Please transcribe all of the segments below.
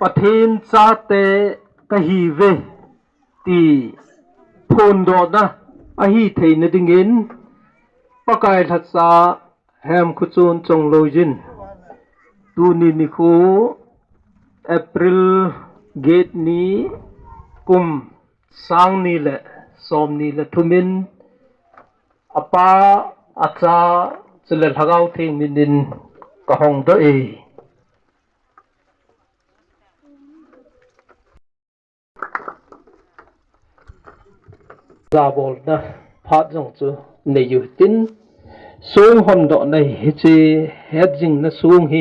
ประเทศชาติกะฮีเวตีพนดอนะอาฮีเทนดิงเงินปะกายทัศาแฮมคุจูนจงโลจินตูนินิคูเอพริลเกตนี้กุมสังนี้แหละสอมนี้แหละทุมินอปาอาจาจะเล่นหากเอาเทงมินินกะฮองดอเอลาบอลนะพาดจงจูในยุตินสูงหอมดอกในฮิตเฮดจิงนะสูงฮิ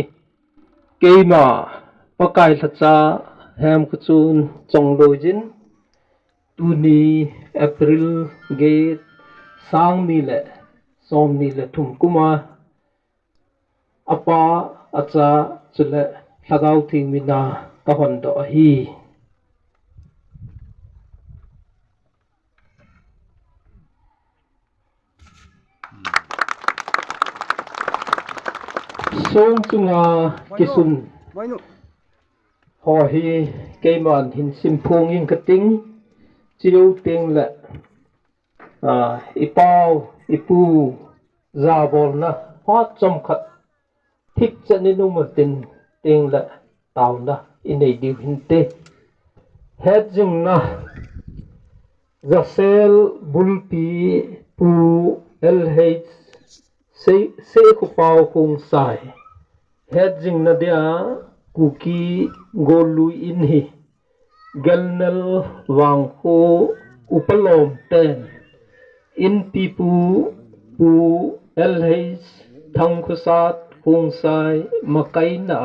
เกมาปะกายทัศแฮมกุจูนจงโลจินตูนีเอพริลเกตสังนี่แหละสอมนี่แหละทุ่มกุมาอปาอาจาจุเลหากเอาทิ้งมินากะฮอนดอกฮีส่งจุงากิสุนพอฮีเกมันหินสิมพงยิงกระติงจิโอเต็งละอีปาวอีปูซาบอลนะพอจมขัดทิกจะนินุมตินเต็งละตาวนะอินในดิวหินเตเฮดจิงนะจะเซลบุลปีปูเอลเฮดเซคุปาวคงใส่เฮดจิงนะเดียคุกีโกลูอินฮีเกลเนลวังโคอุปโลมเตนอินปีปูเอลเฮสทังคุสัตคงใส่มาไกนา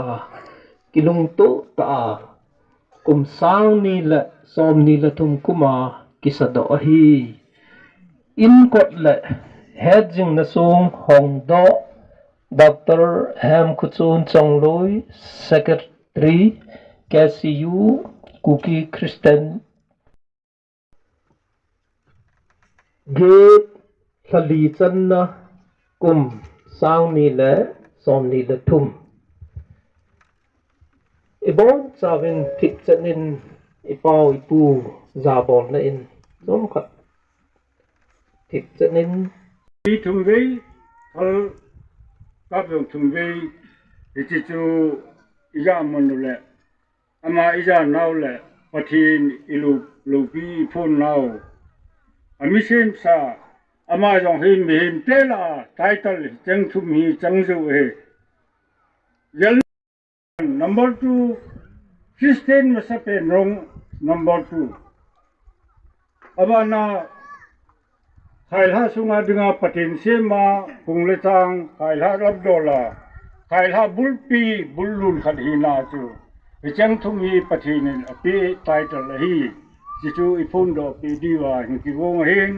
กิลุงโตตากุมสังนี่แหละสอมนี่แหละทุมกุมากิสดอฮีอินกดแหละเฮดจิงนะทรงหงดอดรแฮมคุจูนจงลอยเซกเตอรีแกซียูคุกีคริสเตนเกตสลีจันนะกุมสังนี่แหละสอมนี่แหละทุมอีบอนซาวินทิกจันินอีปาวอีปูซาบอลนะอินสมขัดทิกจันินที่ทุ่มเวเขากับลงทุ่มเวที่จู่อีจามันดูแลอามาอีจาหนาวแหละปะทีนอีลูปีพูนหนาวอามิเชนซาอามาจงเห็นไม่เห็นเตล่าไททัลจังทุ่มฮีจังจูเอยัน number 2 Christian มาสเปนรอง number 2อามานาขายล่าสุงาดึงอาปฏินเสมาพุงเลตังขายล่ารับดอลลาร์ขายล่าบุลปีบุลลุนขัดหินาจูจังทุ่มฮีปฏินินอภิไตตลฮีจิจูอิพุนดอปีดีวาหิกิวงเฮง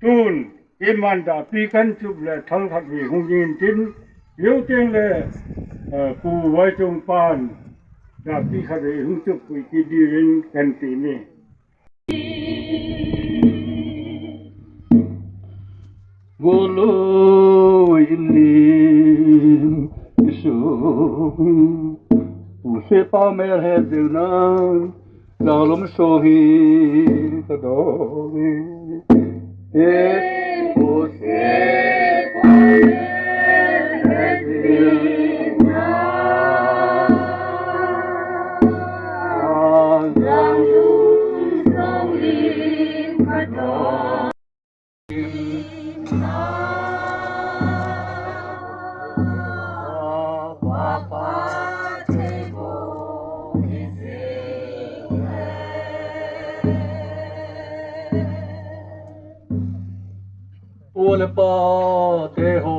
ตูนเอมันดาปีกันจุบเลทัลขัดวีหงยินจินเลี้ยวเตียงเลปูไว้จงปานดาปีขัดวีหงจุบปุยกิดีรินกันตีนีโกโลอิลิมอิสุอุเซปาเมลเฮดิวนันลาลมโซฮีตะโดเอโอเซปาเมลเฮดิวนันลาลมโซฮีตะโดOle pa te ho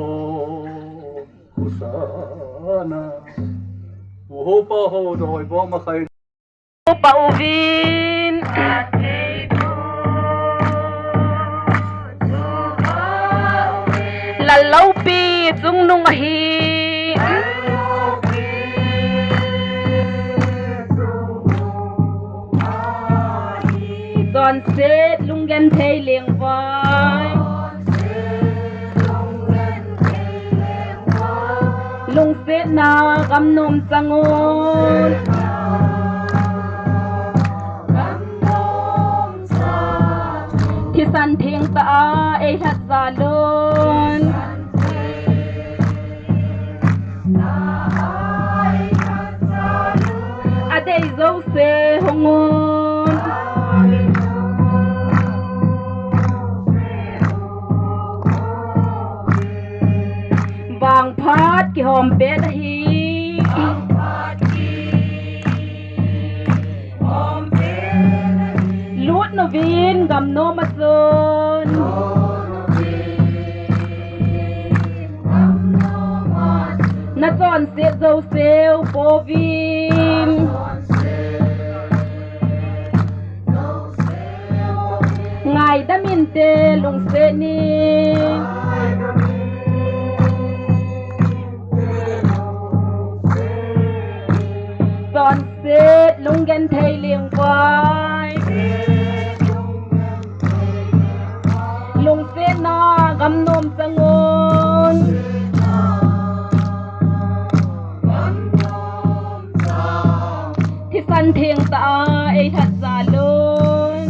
kusana Uho pa ho doi bo makai Pa uvin Lalaw pi tsung nung ahi Don set lungen thei leng vai Lung set na gam nom sangon thật già luôn à đây dấu xe hông ngôn vàng phát kỳ hòm bé đã hi lút nó viên gầm nó mà sơn nó chọn xe dâu xêu bố viên ngài đã min tê lùng xe ni chọn xe lùng ghen thầy liền vai lùng xe na gầm nôm sa ngôn thì sân thiêng ta ấy thật già luôn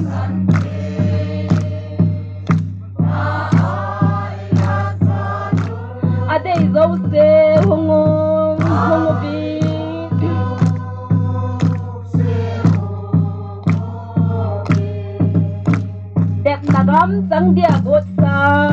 ở đây dấu xe hông ngôn hông vi đẹp là gắm trắng địa gột xa